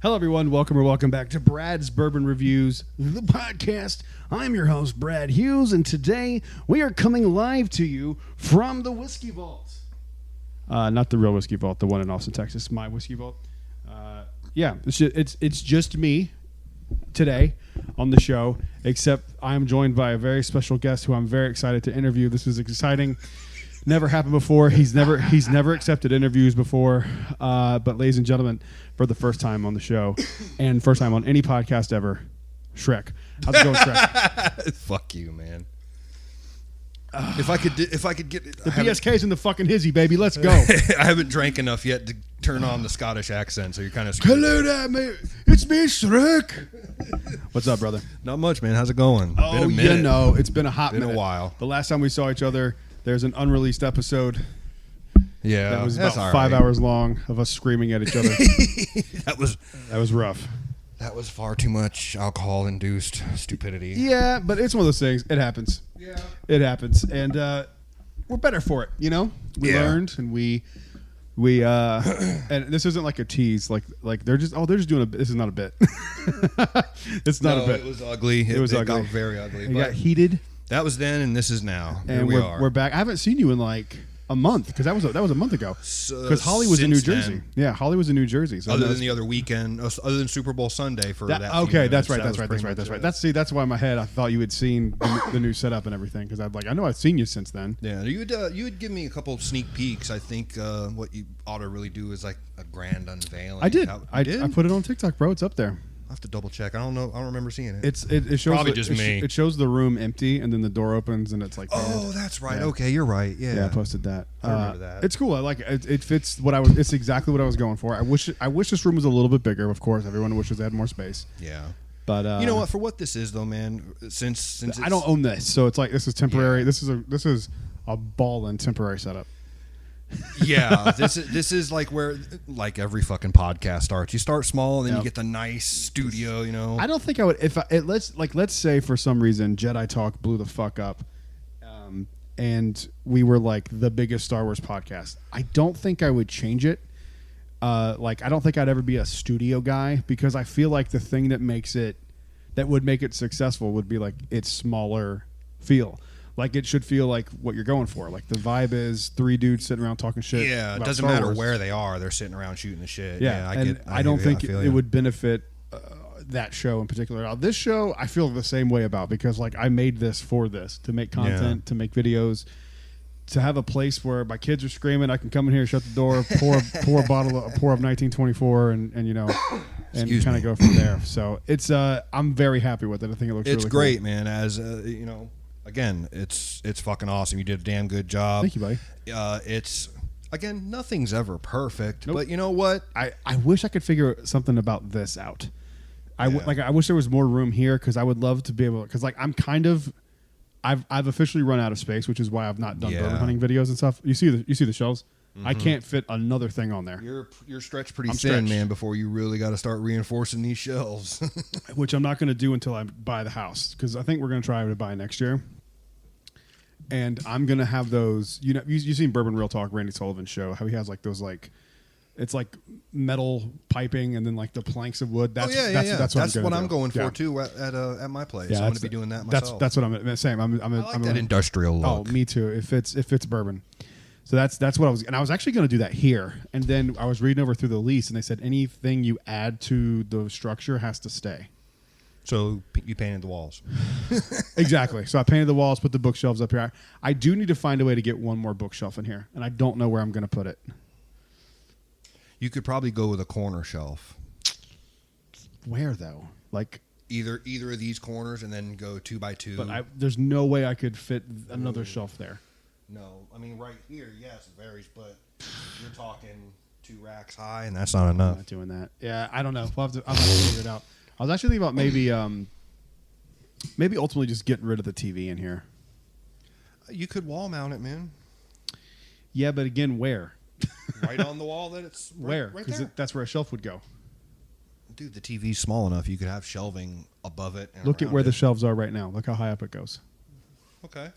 Hello, everyone. Welcome back to Brad's Bourbon Reviews, the podcast. I'm your host, Brad Hughes, and today we are coming live to you from the Whiskey Vault. Not the real Whiskey Vault, the one in Austin, Texas, my Whiskey Vault. It's just me today on the show, except I'm joined by a very special guest who I'm very excited to interview. This is exciting. Never happened before. He's never accepted interviews before. But ladies and gentlemen, for the first time on the show and first time on any podcast ever, Shrek. How's it going, Shrek? Fuck you, man. If I could get the BSK's in the fucking hizzy, baby. Let's go. I haven't drank enough yet to turn on the Scottish accent, so you're kind of screwed. Hello there, mate. It's me, Shrek. What's up, brother? Not much, man. How's it going? Oh, been a minute. you know, it's been a hot minute. Been a while. The last time we saw each other, there's an unreleased episode. Yeah, that was about 5 hours long of us screaming at each other. That was rough. That was far too much alcohol-induced stupidity. Yeah, but it's one of those things. It happens. Yeah, it happens, and we're better for it. You know, we learned, and we and this isn't like a tease. Like they're just doing a. This is not a bit. It's not a bit. It was ugly. It was ugly. It got very ugly. It got heated. That was then, and this is now. And we're back. I haven't seen you in like a month because that was a month ago. Because Holly was in New Jersey. Then, Yeah, Holly was in New Jersey. So other than the other weekend, other than Super Bowl Sunday for that. Okay, that's right. That's why in my head I thought you had seen the new setup and everything because I know I've seen you since then. Yeah, you would give me a couple of sneak peeks. I think what you ought to really do is like a grand unveiling. I did. I put it on TikTok, bro. It's up there. I have to double check. I don't know. I don't remember seeing it. It shows probably just me. It shows the room empty, and then the door opens, and it's like. Oh, that's right. Yeah. Okay, you're right. Yeah, I posted that. I remember that. It's cool. I like it. It fits what I was. It's exactly what I was going for. I wish this room was a little bit bigger. Of course, everyone wishes they had more space. Yeah. But you know what? For what this is, though, man. Since I don't own this, so it's like this is temporary. Yeah. This is a ball and temporary setup. Yeah, this is like where like every fucking podcast starts. You start small, and then you get the nice studio. You know, I don't think I would. Let's say for some reason Jedi Talk blew the fuck up, and we were like the biggest Star Wars podcast. I don't think I would change it. I don't think I'd ever be a studio guy because I feel like the thing that would make it successful would be like its smaller feel. Like it should feel like what you're going for. Like the vibe is three dudes sitting around talking shit. Yeah, it doesn't matter where they are. They're sitting around shooting the shit. Yeah, I don't think it would benefit that show in particular. Now, this show, I feel the same way about because like I made this for this to make content, to make videos, to have a place where my kids are screaming. I can come in here, shut the door, pour a bottle of 1924, and you know, and kind of go from there. So it's I'm very happy with it. I think it looks. It's really great, cool. man. As you know. Again, it's fucking awesome. You did a damn good job. Thank you, buddy. It's again, nothing's ever perfect, nope. But you know what? I wish I could figure something about this out. I wish there was more room here because I would love to be able. Because like I've officially run out of space, which is why I've not done bourbon hunting videos and stuff. You see the shelves. Mm-hmm. I can't fit another thing on there. You're stretched pretty thin, man. Before you really got to start reinforcing these shelves, which I'm not going to do until I buy the house because I think we're going to try to buy next year. And I'm going to have those, you know, you've seen Bourbon Real Talk, Randy Sullivan's show, how he has like those like, it's like metal piping and then like the planks of wood. That's what I'm going for too at my place. I'm going to be doing that myself. That's what I'm saying. I'm that industrial look. Oh, me too. If it's bourbon. So that's what I was actually going to do that here. And then I was reading over through the lease and they said anything you add to the structure has to stay. So you painted the walls. Exactly. So I painted the walls, put the bookshelves up here. I do need to find a way to get one more bookshelf in here, and I don't know where I'm going to put it. You could probably go with a corner shelf. Where though? Like either of these corners, and then go 2 by 2. But there's no way I could fit another shelf there. No, I mean right here, yes, it varies, but you're talking 2 racks high, and that's not enough. I'm not doing that. Yeah, I don't know. I'll have to figure it out. I was actually thinking about maybe ultimately just getting rid of the TV in here. You could wall mount it, man. Yeah, but again, where? Right on the wall that it's where? Because that's where a shelf would go. Dude, the TV's small enough. You could have shelving above it. And look at where the shelves are right now. Look how high up it goes. Okay.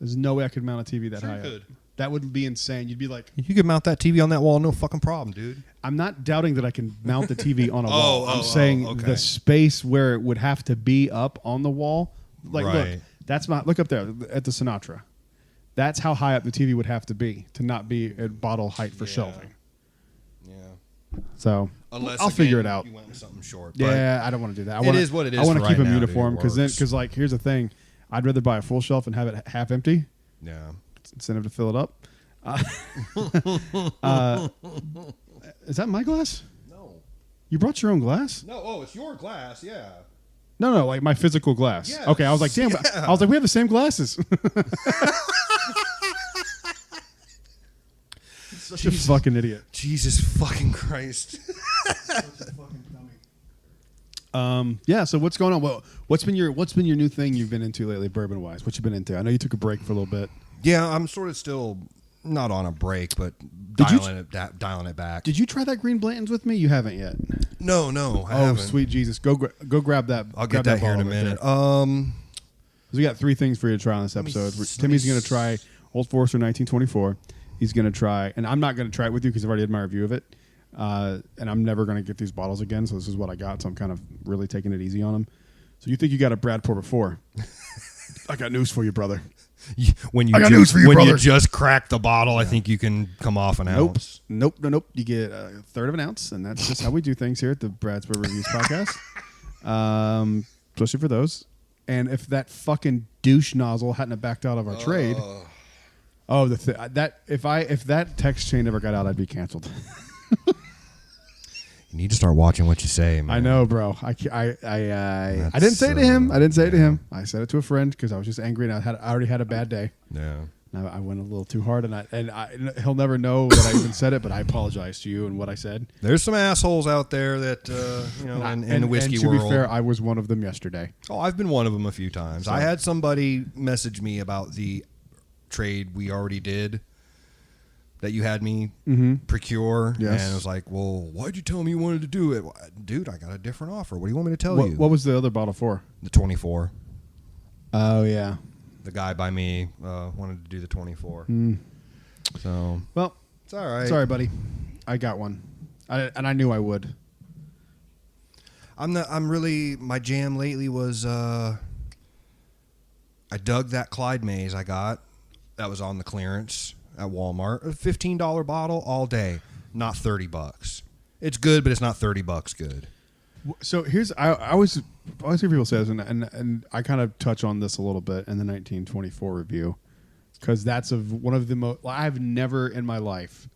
There's no way I could mount a TV that high up. That would be insane. You'd be like, You could mount that TV on that wall, no fucking problem, dude. I'm not doubting that I can mount the TV on a wall. I'm oh, saying okay. the space where it would have to be up on the wall. Like, Right. look, that's not. Look up there at the Sinatra. That's how high up the TV would have to be to not be at bottle height for shelving. Yeah. So Unless I'll figure it out. You went with something short. Yeah, I don't want to do that. It is what it is I want for to keep right them now, uniform dude. It works. because like here's the thing, I'd rather buy a full shelf and have it half empty. Yeah. Incentive to fill it up. Is that my glass? No. You brought your own glass? No. Oh, it's your glass. Yeah. No, like my physical glass. Yes. Okay, I was like, damn. Yeah. I was like, we have the same glasses. Such a fucking idiot. Jesus fucking Christ. Yeah. So what's going on? Well, what's been your new thing you've been into lately, bourbon wise? What you been into? I know you took a break for a little bit. Yeah, I'm sort of still not on a break, but Did you- dialing it back. Did you try that Green Blanton's with me? You haven't yet. No, I haven't. Sweet Jesus! Go grab that. I'll grab get that here in a bottle right minute. there. We got 3 things for you to try on this episode. Timmy's going to try Old Forester 1924. He's going to try, and I'm not going to try it with you because I've already had my review of it. And I'm never going to get these bottles again, so this is what I got. So I'm kind of really taking it easy on them. So you think you got a Bradport before? I got news for you, brother. When you I got news for you, when brother. you just crack the bottle, I think you can come off an ounce. Nope. You get a third of an ounce, and that's just how we do things here at the Brad's Bourbon Reviews podcast. Especially for those. And if that fucking douche nozzle hadn't have backed out of our trade, if that text chain ever got out, I'd be canceled. You need to start watching what you say, man. I know, bro. I didn't say it to him. I didn't say it to him. I said it to a friend because I was just angry and I already had a bad day. Yeah. I went a little too hard, and he'll never know that I even said it, but I apologize to you and what I said. There's some assholes out there that in the whiskey and to world. be fair, I was one of them yesterday. Oh, I've been one of them a few times. So. I had somebody message me about the trade we already did that you had me procure. Yes. And I was like, well, why'd you tell me you wanted to do it? Dude, I got a different offer. What do you want me to tell you? What was the other bottle for? The 24. Oh, yeah. The guy by me wanted to do the 24. So, Well, it's all right. sorry, buddy. I got one. And I knew I would. My jam lately was I dug that Clyde Maze I got. That was on the clearance at Walmart. A $15 bottle all day, not $30. It's good, but it's not $30 good. So here's I always hear people say this, and I kind of touch on this a little bit in the 1924 review because that's one of the most. I've never in my life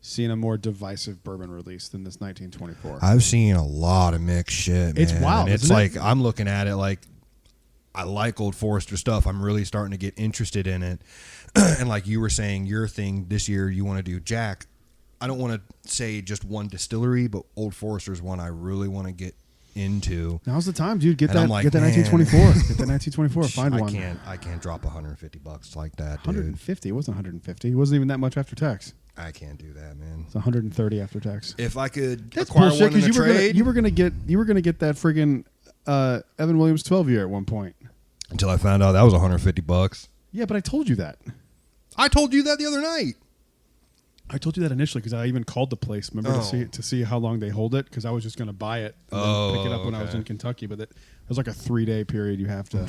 seen a more divisive bourbon release than this 1924. I've seen a lot of mixed shit. It's man. wild. It's isn't like it? I'm looking at it like I like Old Forester stuff. I'm really starting to get interested in it. And like you were saying, your thing this year, you want to do Jack. I don't want to say just one distillery, but Old Forester is one I really want to get into. Now's the time, dude. Get And that. I'm like, get that man. 1924. Get that 1924. Find one. I can't drop $150 like that, dude. 150. It wasn't 150. It wasn't even that much after tax. I can't do that, man. It's 130 after tax. If I could That's acquire bullshit. one in a Because trade, you were gonna get that friggin' Evan Williams 12 year at one point. until I found out that was $150. Yeah, but I told you that. I told you that the other night. I told you that initially because I even called the place. Remember to see how long they hold it because I was just going to buy it and then pick it up when I was in Kentucky. But it was like a 3-day period you have to.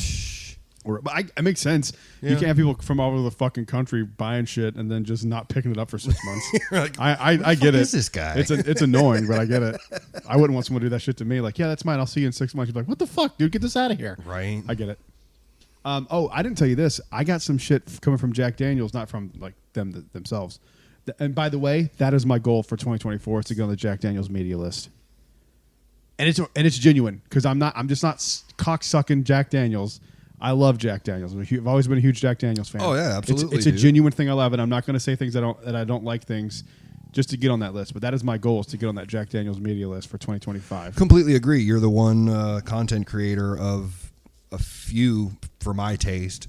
But it makes sense. Yeah. You can't have people from all over the fucking country buying shit and then just not picking it up for 6 months. Like, I get who it. is this guy? It's annoying, but I get it. I wouldn't want someone to do that shit to me. Like, yeah, that's mine. I'll see you in 6 months. You'd be like, what the fuck, dude? Get this out of here. Right. I get it. I didn't tell you this. I got some shit coming from Jack Daniels, not from like themselves. And by the way, that is my goal for 2024 is to go on the Jack Daniels media list. And it's genuine because I'm just not cocksucking Jack Daniels. I love Jack Daniels. I've always been a huge Jack Daniels fan. Oh yeah, absolutely. It's a genuine thing I love, and I'm not going to say things that I don't like things just to get on that list. But that is my goal is to get on that Jack Daniels media list for 2025. Completely agree. You're the one content creator of a few, for my taste,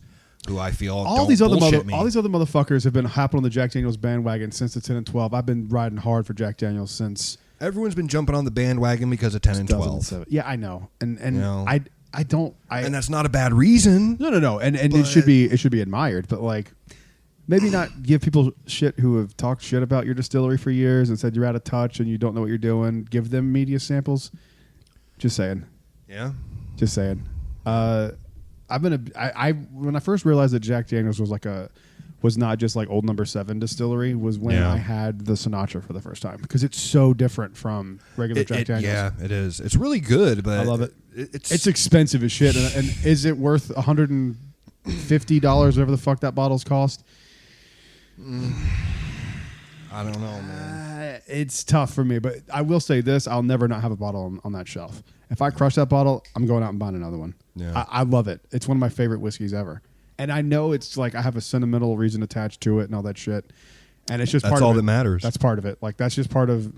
who I feel all these other me. all these other motherfuckers have been hopping on the Jack Daniels bandwagon since the 10 and 12. I've been riding hard for Jack Daniels since Everyone's been jumping on the bandwagon because of 10 and 12. 2007. Yeah, I know, and You know? I don't. And that's not a bad reason. No, and it should be admired. But like, maybe not give people shit who have talked shit about your distillery for years and said you're out of touch and you don't know what you're doing. Give them media samples. Just saying. Yeah. Just saying. When I first realized that Jack Daniel's was not just like old Number 7 distillery was when I had the Sinatra for the first time, because it's so different from regular Jack Daniel's. Yeah, it is. It's really good, but I love it. It's expensive as shit, and is it worth $150, whatever the fuck that bottle's cost? I don't know, man. It's tough for me, but I will say this: I'll never not have a bottle on that shelf. If I crush that bottle, I'm going out and buying another one. Yeah. I love it. It's one of my favorite whiskeys ever. And I know it's like I have a sentimental reason attached to it and all that shit. And it's just that's part of all it. that matters. That's part of it. Like, that's just part of.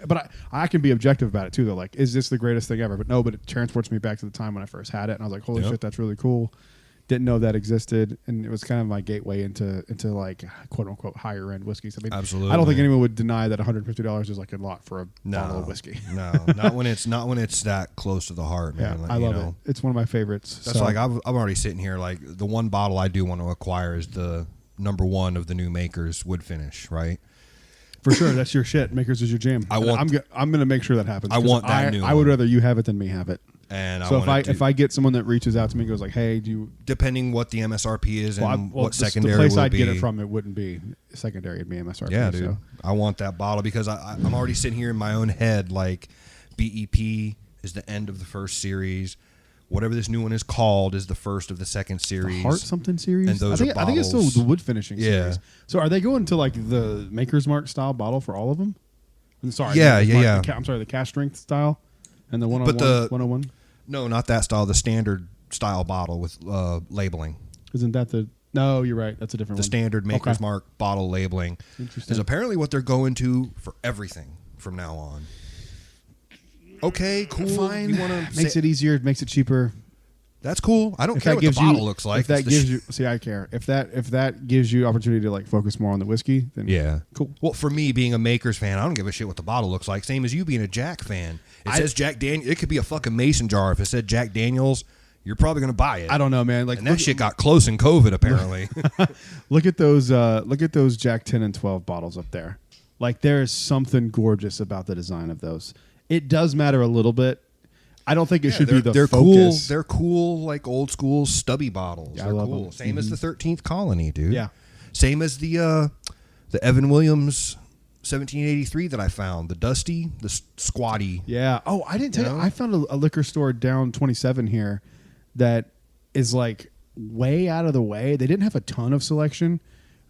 But I can be objective about it too, though. Like, is this the greatest thing ever? But no. But it transports me back to the time when I first had it, and I was like, holy shit, that's really cool. Didn't know that existed, and it was kind of my gateway into like quote unquote higher end whiskeys. I mean, absolutely. I don't think anyone would deny that $150 is like a lot for a bottle of whiskey. No, not when it's that close to the heart, man. Yeah, like, I love it. It's one of my favorites. That's like I'm already sitting here. Like, the one bottle I do want to acquire is the number 1 of the new Makers wood finish, right? For sure, that's your shit. Makers is your jam. I'm gonna make sure that happens. I want that new. I would rather you have it than me have it. And so if I get someone that reaches out to me and goes like, hey, do you, depending what the MSRP is what secondary the place will I'd be. get it from, it wouldn't be secondary, it'd be MSRP. Yeah, dude. So. I want that bottle because I'm already sitting here in my own head like BEP is the end of the first series. Whatever this new one is called is the first of the second series. The Heart something series? And those I think it's still the wood finishing series. So are they going to like the Maker's Mark style bottle for all of them? I'm sorry. Yeah. I'm sorry, the cask strength style and the 101. No, not that style. The standard style bottle with labeling. Isn't that the... No, you're right. That's a different one. The standard Maker's Mark bottle labeling is apparently what they're going to for everything from now on. Okay, cool. Fine. You makes it easier. Makes it cheaper. That's cool. I don't care what the bottle looks like. If that gives you... See, I care. If that gives you opportunity to like focus more on the whiskey, then cool. Well, for me, being a Makers fan, I don't give a shit what the bottle looks like. Same as you being a Jack fan. It says Jack Daniels. It could be a fucking mason jar. If it said Jack Daniels, you're probably going to buy it. I don't know, man. Like, and that shit got close in COVID, apparently. Look at those Jack 10 and 12 bottles up there. Like, there is something gorgeous about the design of those. It does matter a little bit. I don't think it should be the focus. They're cool, like old school stubby bottles. Yeah, they're I love cool. them. Same as the 13th Colony, dude. Yeah. Same as the Evan Williams 1783 that I found. The Dusty, the Squatty. Yeah. Oh, I didn't tell you. I found a liquor store down 27 here that is like way out of the way. They didn't have a ton of selection,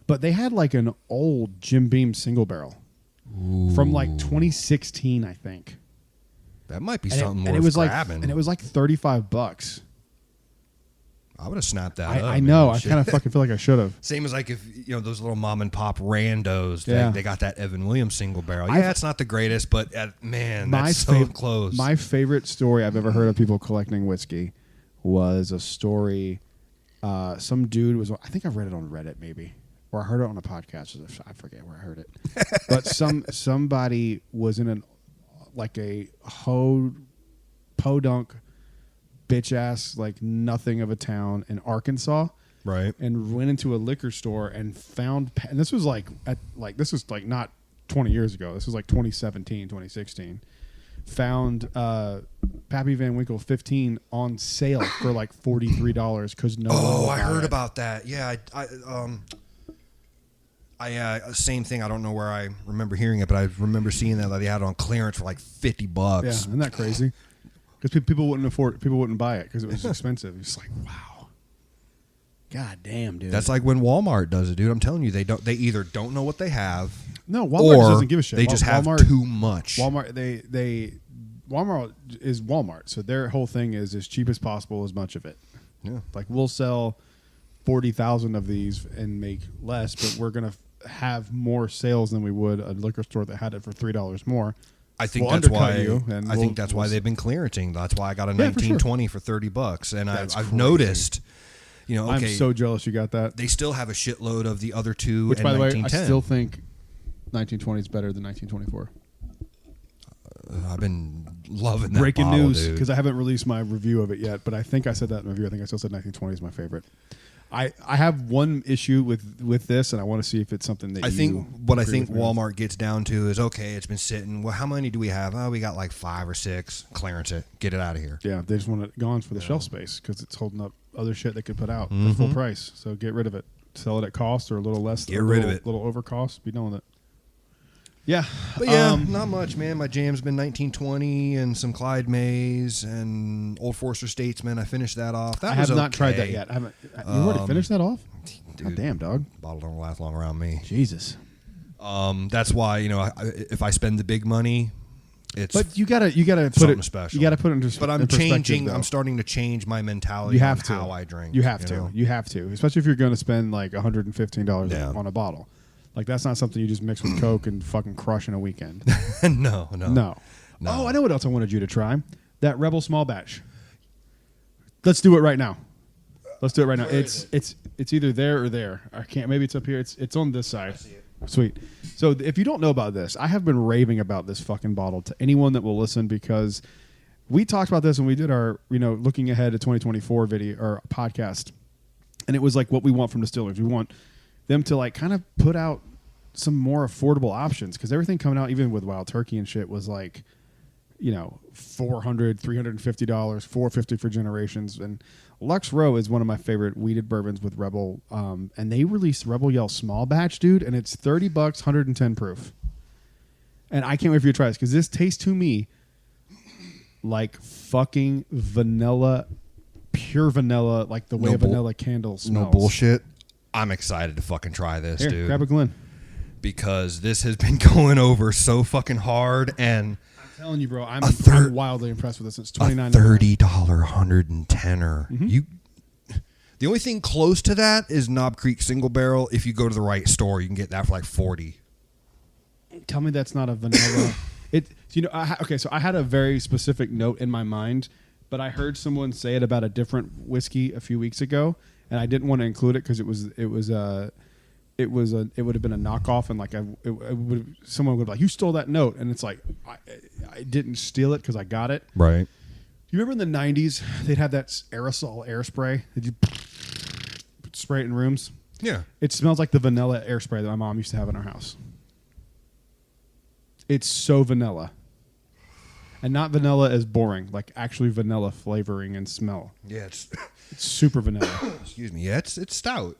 but they had like an old Jim Beam single barrel from like 2016, I think. That might be something worth grabbing. And it was like $35. I would have snapped that up. I know. I kind of fucking feel like I should have. Same as like if those little mom and pop randos. They got that Evan Williams single barrel. Yeah, it's not the greatest, but that's so close. My favorite story I've ever heard of people collecting whiskey was a story. Some dude was. I think I read it on Reddit maybe, or I heard it on a podcast. I forget where I heard it. But somebody was in a podunk bitch ass like nothing of a town in Arkansas, right? And went into a liquor store and found, and this was this was not 20 years ago. This was like 2017, 2016. Found Pappy Van Winkle 15 on sale for like $43 because no. Oh, I heard about that. Yeah, same thing. I don't know where I remember hearing it, but I remember seeing that they had it on clearance for like $50. Yeah, isn't that crazy? Because people wouldn't afford it. People wouldn't buy it because it was expensive. It's like, wow. God damn, dude. That's like when Walmart does it, dude. I'm telling you, they either don't know what they have. No, Walmart doesn't give a shit. They just have too much. Walmart is Walmart. So their whole thing is as cheap as possible, as much of it. Yeah. Like we'll sell 40,000 of these and make less, but we're going to have more sales than we would a liquor store that had it for $3 more. I think that's why they've been clearancing. That's why I got a 1920 for $30, and I've noticed. I'm so jealous you got that. They still have a shitload of the other two. Which, by the way, I still think 1920 is better than 1924. I've been loving that. Breaking news, because I haven't released my review of it yet, but I think I said that in the review. I think I still said 1920 is my favorite. I have one issue with this, and I want to see if it's something that I think with. Walmart gets down to is, okay, it's been sitting. Well, how many do we have? Oh, we got like 5 or 6. Clearance it. Get it out of here. Yeah, they just want it gone for the shelf space because it's holding up other shit they could put out at full price. So get rid of it. Sell it at cost or a little less. Get rid of it. A little over cost. Be done with it. Yeah. But yeah, not much, man. My jam's been 1920 and some Clyde Mays and Old Forester Statesman. I finished that off. I have not tried that yet. I haven't. You already finished that off? Dude, God damn, dog. Bottle don't last long around me. Jesus. That's why, if I spend the big money, it's But you gotta put something it special. You gotta put it into. But I'm changing. I'm starting to change my mentality. You have on to. how I drink. You have to. know? You have to, especially if you're going to spend like $115 Yeah. on a bottle. Like that's not something you just mix with Coke and fucking crush in a weekend. No. Oh, I know what else I wanted you to try. That Rebel Small Batch. Let's do it right now. It's either there or there. I can't. Maybe it's up here. It's on this side. I see it. Sweet. So if you don't know about this, I have been raving about this fucking bottle to anyone that will listen because we talked about this when we did our, looking ahead to 2024 video or podcast. And it was like what we want from distillers. We want them to like kind of put out some more affordable options because everything coming out, even with Wild Turkey and shit, was like, $400, $350, $450 for Generations. And Lux Row is one of my favorite weeded bourbons with Rebel. And they released Rebel Yell Small Batch, dude, and it's $30, 110 proof. And I can't wait for you to try this because this tastes to me like fucking vanilla, pure vanilla, like the way a vanilla candle smells. No bullshit. I'm excited to fucking try this, Here, dude. grab a Glen. Because this has been going over so fucking hard, and I'm telling you, bro, I'm wildly impressed with this. It's $29. $30 110er. Mm-hmm. The only thing close to that is Knob Creek Single Barrel. If you go to the right store, you can get that for like $40. Tell me that's not a vanilla. So I had a very specific note in my mind, but I heard someone say it about a different whiskey a few weeks ago, and I didn't want to include it because it would have been a knockoff, and like someone would be like, you stole that note, and it's like I didn't steal it because I got it. Right. You remember in the 90s they'd have that aerosol air spray that you spray it in rooms? Yeah. It smells like the vanilla air spray that my mom used to have in our house. It's so vanilla. And not vanilla as boring, like actually vanilla flavoring and smell. Yeah, it's super vanilla. Excuse me. Yeah, it's stout.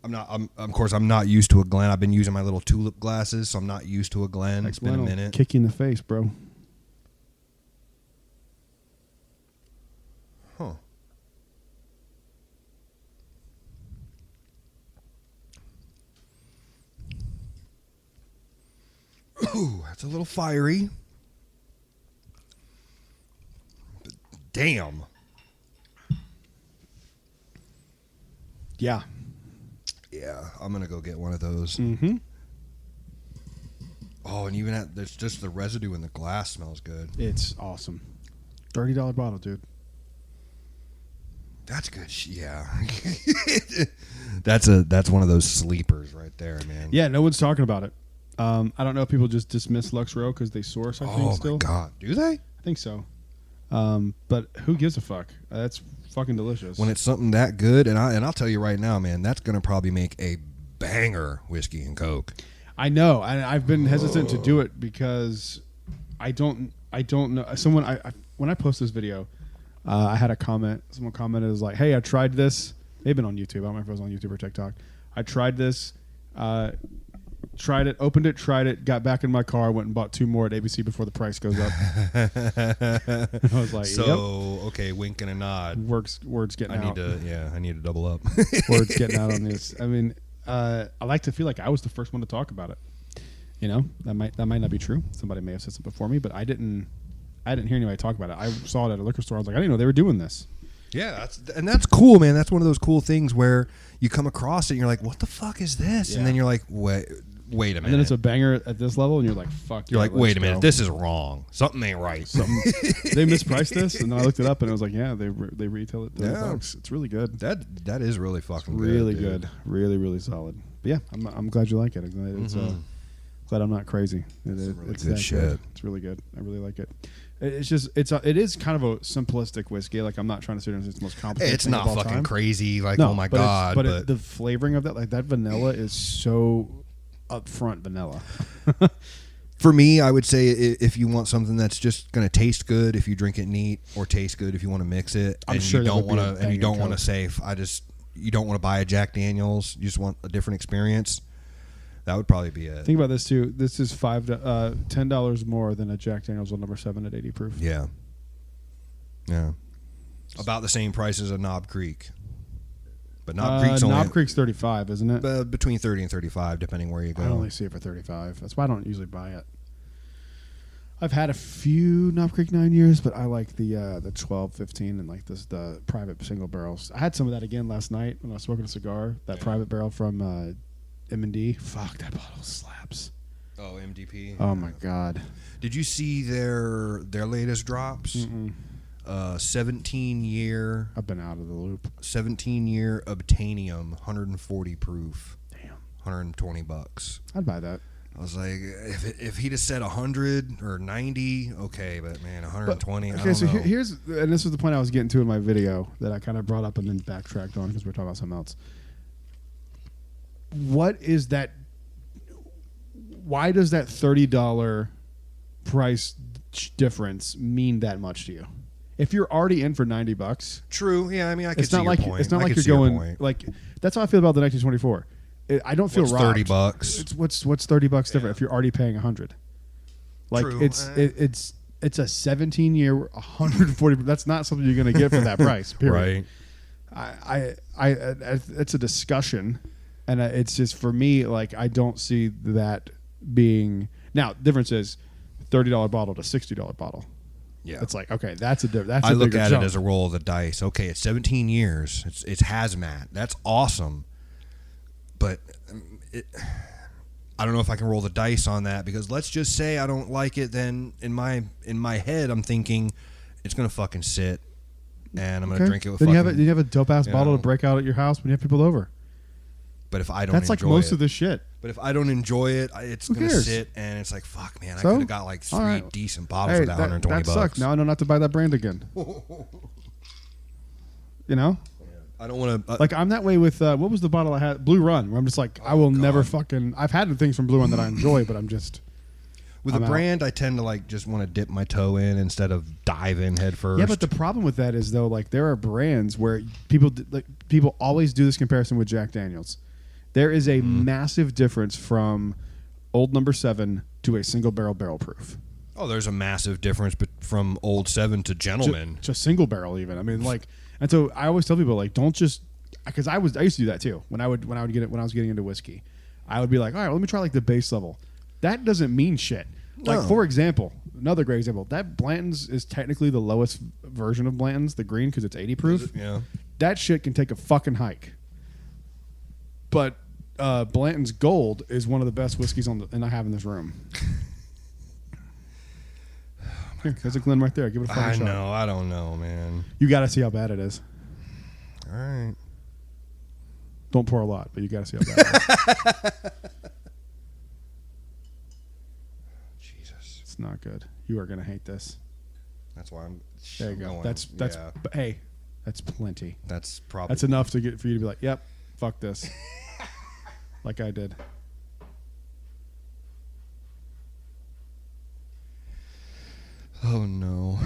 Of course I'm not used to a Glen. I've been using my little tulip glasses, so I'm not used to a Glen. It's been a minute. Kick you in the face, bro. Huh. Ooh, that's a little fiery. But damn. Yeah. Yeah, I'm going to go get one of those. Mm-hmm. Oh, and even there's just the residue in the glass smells good. It's awesome. $30 bottle, dude. That's good. Yeah. That's one of those sleepers right there, man. Yeah, no one's talking about it. I don't know if people just dismiss Lux Row because they source, I think, still. Oh, my God. Do they? I think so. But who gives a fuck? That's fucking delicious. When it's something that good, and I'll tell you right now, man, that's going to probably make a banger whiskey and Coke. I know. I've been hesitant to do it because I don't know. When I post this video, I had a comment. Someone commented, was like, hey, I tried this. They've been on YouTube. I don't remember if it was on YouTube or TikTok. I tried this. Tried it, opened it, tried it, got back in my car, went and bought 2 more at ABC before the price goes up. I was like, okay, wink and a nod. Words getting out. I need to double up. Words getting out on this. I mean, I like to feel like I was the first one to talk about it. That might not be true. Somebody may have said something before me, but I didn't hear anybody talk about it. I saw it at a liquor store. I was like, I didn't know they were doing this. Yeah, that's cool, man. That's one of those cool things where you come across it and you're like, what the fuck is this? Yeah. And then you're like, wait a minute. And then it's a banger at this level, and you're like, fuck. You're like, wait a minute, this is wrong. Something ain't right. They mispriced this, and then I looked it up, and it was like, yeah, they retail it $30. It's really good. That is really fucking really good. Really, really solid. But yeah, I'm glad you like it. Glad that I'm not crazy. Really It's good that shit. good. It's really good. I really like it. It is kind of a simplistic whiskey. Like I'm not trying to say it's the most complicated. It's thing not of all fucking time. crazy. Like, No, oh my but god! But the flavoring of that, like that vanilla, is so upfront vanilla. for me, I would say if you want something that's just going to taste good, if you drink it neat, or taste good if you want to mix it, I'm and sure you that don't would be want a to, and you banging don't want to Coke. you don't want to buy a Jack Daniels. You just want a different experience. That would probably be it. Think about this too. This is $10 more than a Jack Daniel's on number 7 at 80 proof. Yeah. About the same price as a Knob Creek. But Knob Creek's 35, isn't it? Between 30 and 35, depending where you go. I only see it for 35. That's why I don't usually buy it. I've had a few Knob Creek 9 years, but I like the 12, 15, and like the private single barrels. I had some of that again last night when I was smoking a cigar. That private barrel from M&D. Fuck, that bottle slaps. Oh, MDP. Oh my god. Did you see their latest drops? 17-year. I've been out of the loop. 17-year Obtainium, 140 proof. Damn. $120. I'd buy that. I was like, if he'd have said 100 or 90, okay, but man, 120. But, I don't know. Here's and this was the point I was getting to in my video that I kind of brought up and then backtracked on because we're talking about something else. What is that? Why does that $30 price difference mean that much to you? If you're already in for $90, True. Yeah, I mean, I could it's see not your like point. it's not I like could you're see your going point. like that's how I feel about the 1924. I don't feel What's robbed. $30? It's what's $30 different if you're already paying 100. Like True. it's a 17-year 140. That's not something you're going to get for that price. Period. Right. It's a discussion, and it's just for me like I don't see that being now. Difference is $30 bottle to $60 bottle. Yeah. It's like okay, that's a that's. I a look bigger at jump. it as a roll of the dice. Okay, it's 17 years. It's hazmat. That's awesome. But I don't know if I can roll the dice on that because let's just say I don't like it. Then in my head, I'm thinking it's gonna fucking sit, and I'm gonna drink it with. Then fucking, you have a dope ass bottle know. to break out at your house when you have people over. But if I don't, That's like enjoy most it, of the shit. But if I don't enjoy it, it's Who gonna cares? sit, and it's like fuck, man. I So? could have got like 3 All right. decent bottles Hey, for that 120 that bucks. sucks. Now I know not to buy that brand again. You know. I don't want to. Like I'm that way with what was the bottle I had? Blue Run. Where I'm just like I will never God. fucking. I've had things from Blue Run that I enjoy, but I'm just With I'm a out. brand, I tend to like just want to dip my toe in instead of dive in head first. yeah. But the problem with that is though, like there are brands where people always do this comparison with Jack Daniels. There is a massive difference from Old Number 7 to a single barrel proof. Oh, there's a massive difference from Old 7 to Gentleman. To single barrel even. I mean like, and so I always tell people like don't just because I used to do that too when I was getting into whiskey. I would be like, all right, let me try like the base level. That doesn't mean shit. Like No. for example, another great example, that Blanton's is technically the lowest version of Blanton's, the green because it's 80 proof. Yeah. That shit can take a fucking hike. But Blanton's Gold is one of the best whiskeys I have in this room. Here, there's a Glen right there. Give it a fucking I shot. know. I don't know, man. You got to see how bad it is. All right. Don't pour a lot, but you got to see how bad it is. Jesus. It's not good. You are going to hate this. That's why I'm. There you go. going- That's yeah, hey, that's plenty. that's probably. That's enough for you to be like, yep, fuck this. Like I did. Oh no.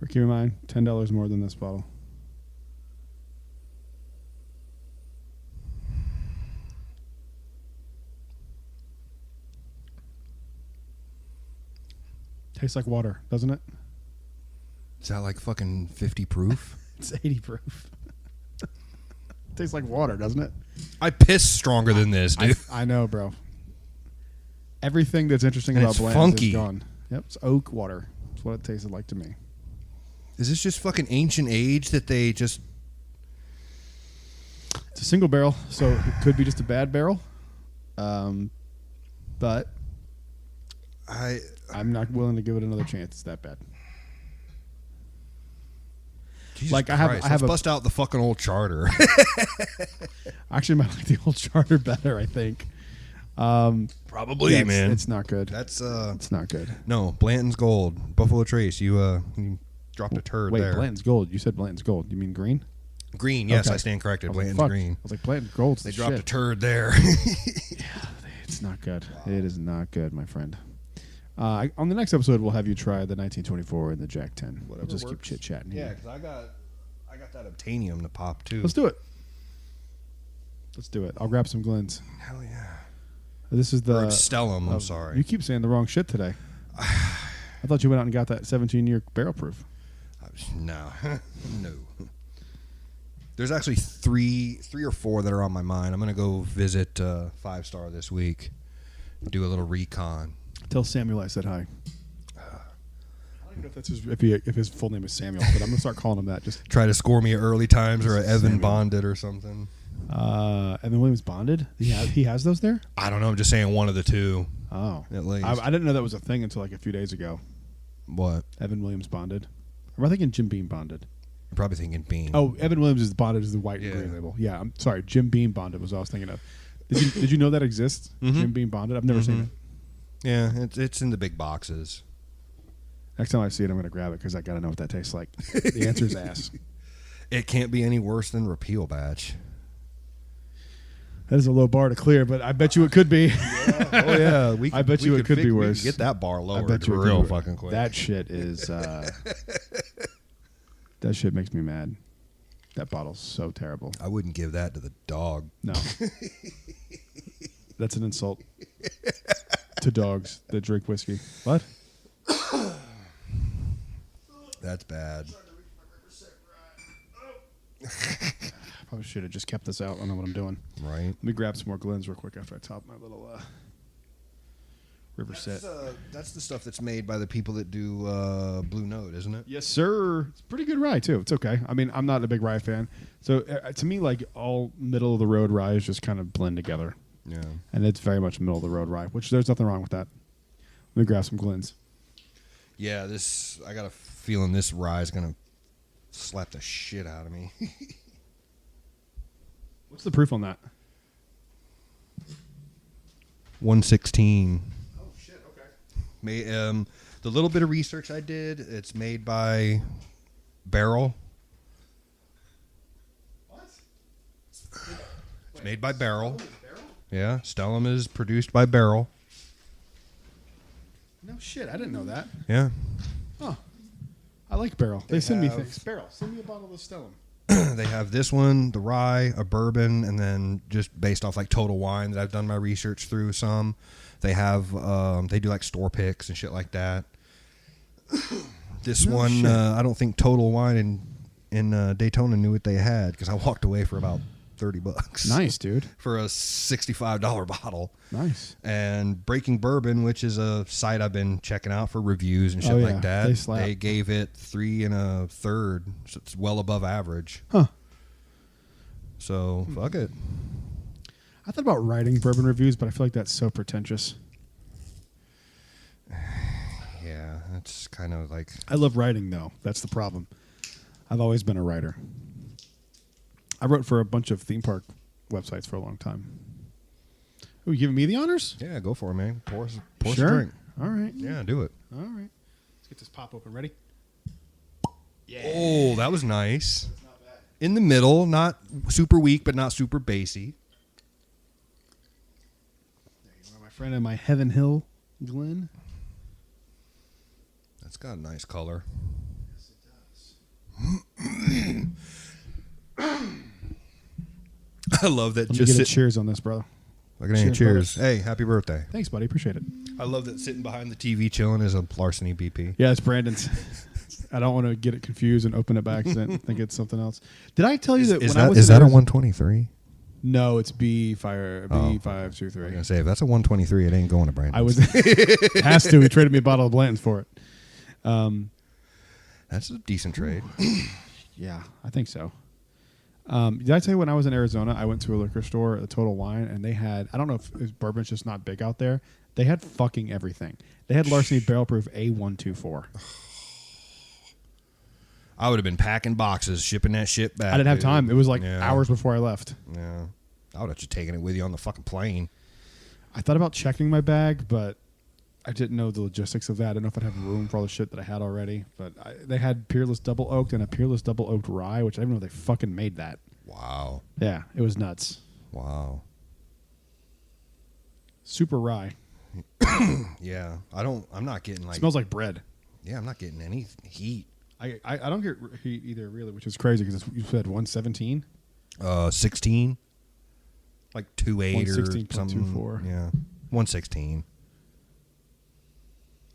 Or keep in mind, $10 more than this bottle. Tastes like water, doesn't it? Is that like fucking 50 proof? It's 80 proof. Tastes like water, doesn't it? I piss stronger than this, dude. I know, bro. Everything that's interesting And about it's Blanton's funky. is gone. Yep, it's oak water. That's what it tasted like to me. Is this just fucking ancient age that they just? It's a single barrel, so it could be just a bad barrel. But I'm not willing to give it another chance. It's that bad. Jesus like Christ, I have let's bust out the fucking old charter. I actually might like the old charter better. I think. Probably, yeah, man. It's not good. That's It's not good. no Blanton's Gold, Buffalo Trace. You dropped a turd Wait, there. Blanton's Gold. You said Blanton's Gold. You mean green? Green, yes, Okay. I stand corrected. I was like, Blanton's fuck. green. I was like, Blanton's Gold's They the dropped shit. a turd there. It's not good. It is not good, my friend. On the next episode, we'll have you try the 1924 and the Jack 10. We'll just keep chit chatting. Yeah, because I got that obtainium to pop too. Let's do it. Let's do it. I'll grab some Glens. Hell yeah. This is the Or Stellum. I'm sorry. You keep saying the wrong shit today. I thought you went out and got that 17-year barrel proof. No, no. There's actually three or four that are on my mind. I'm gonna go visit 5 Star this week. Do a little recon. Tell Samuel I said hi. I don't even know if that's if his full name is Samuel, but I'm gonna start calling him that. Just Try to score me at early times or a Evan Samuel. Bonded or something. Evan Williams bonded. He has those there. I don't know. I'm just saying one of the two. Oh, At least. I didn't know that was a thing until like a few days ago. What? Evan Williams bonded. Or am I thinking Jim Beam bonded? I'm probably thinking Bean. Oh, Evan Williams is bonded as the white Yeah. and green label. Yeah, I'm sorry. Jim Beam bonded was what I was thinking of. Did you know that exists? Mhm. Jim Beam bonded. I've never seen it. Yeah, it's in the big boxes. Next time I see it, I'm going to grab it because I got to know what that tastes like. The answer is ass. It can't be any worse than Repeal Batch. That is a low bar to clear, but I bet you it could be. Oh yeah, I bet you it could be we worse. get that bar I lowered bet you it could real be- fucking quick. That shit is. That shit makes me mad. That bottle's so terrible. I wouldn't give that to the dog. No. That's an insult to dogs that drink whiskey. What? That's bad. Probably should have just kept this out. I don't know what I'm doing. Right. Let me grab some more Glens real quick after I top my little River set. That's the stuff that's made by the people that do Blue Note, isn't it? Yes, sir. It's a pretty good rye, too. It's okay. I mean, I'm not a big rye fan. So, to me, like, all middle-of-the-road rye just kind of blend together. Yeah. And it's very much middle-of-the-road rye, which there's nothing wrong with that. Let me grab some Glens. Yeah, I got a feeling this rye is going to slap the shit out of me. What's the proof on that? 116. Oh, shit. Okay. The little bit of research I did, it's made by Barrel. What? It's made by Barrel. Yeah, Stellum is produced by Barrel. No shit. I didn't know that. Yeah. Oh. I like Barrel. They send me have- things. Barrel, send me a bottle of Stellum. They have this one, the rye, a bourbon, and then just based off like Total Wine that I've done my research through some. They have they do like store picks and shit like that. This No one, shit. I don't think Total Wine in Daytona knew what they had because I walked away for about $30. Nice, dude. For a $65 bottle. Nice. And Breaking Bourbon, which is a site I've been checking out for reviews and shit Oh, yeah. like that. They slap. They gave it 3 1/3, so it's well above average. Huh. So fuck it. I thought about writing bourbon reviews, but I feel like that's so pretentious. Yeah, it's kind of like I love writing, though. That's the problem. I've always been a writer. I wrote for a bunch of theme park websites for a long time. Are you giving me the honors? yeah, go for it, man. Pour us a Sure. drink. All right. Yeah, do it. All right. Let's get this pop open. Ready? Oh, that was nice. It's not bad. In the middle, not super weak, but not super bassy. There you are, my friend, and my Heaven Hill Glen. That's got a nice color. Yes, it does. I love that. Let me Just get a sit. cheers on this, brother. Look at any Cheers, cheers. Hey, happy birthday. Thanks, buddy. Appreciate it. I love that sitting behind the TV chilling is a Larceny BP. Yeah, it's Brandon's. I don't want to get it confused and open it by accident and think it's something else. Did I tell you that when I was Is in that a Arizona- 123? No, it's B523. Oh. I was gonna say if that's a 123, it ain't going to Brandon. I was has to. He traded me a bottle of Blanton's for it. That's a decent trade. Yeah, I think so. Did I tell you when I was in Arizona, I went to a liquor store, a Total Wine, and they had, I don't know if bourbon's just not big out there. They had fucking everything. They had Larceny Barrel Proof A124. I would have been packing boxes, shipping that shit back. I didn't have dude. time. It was like Yeah. hours before I left. Yeah. I would have just taken it with you on the fucking plane. I thought about checking my bag, but I didn't know the logistics of that. I didn't know if I'd have room for all the shit that I had already. But they had Peerless Double Oaked and a Peerless Double Oaked Rye, which I didn't know they fucking made that. Wow. Yeah, it was nuts. Wow. Super rye. Yeah. I'm not getting like. Smells like bread. Yeah, I'm not getting any heat. I don't get heat either, really, which is crazy because you said 117. 16. Like 2.8 or 116.24. something. Yeah. 116.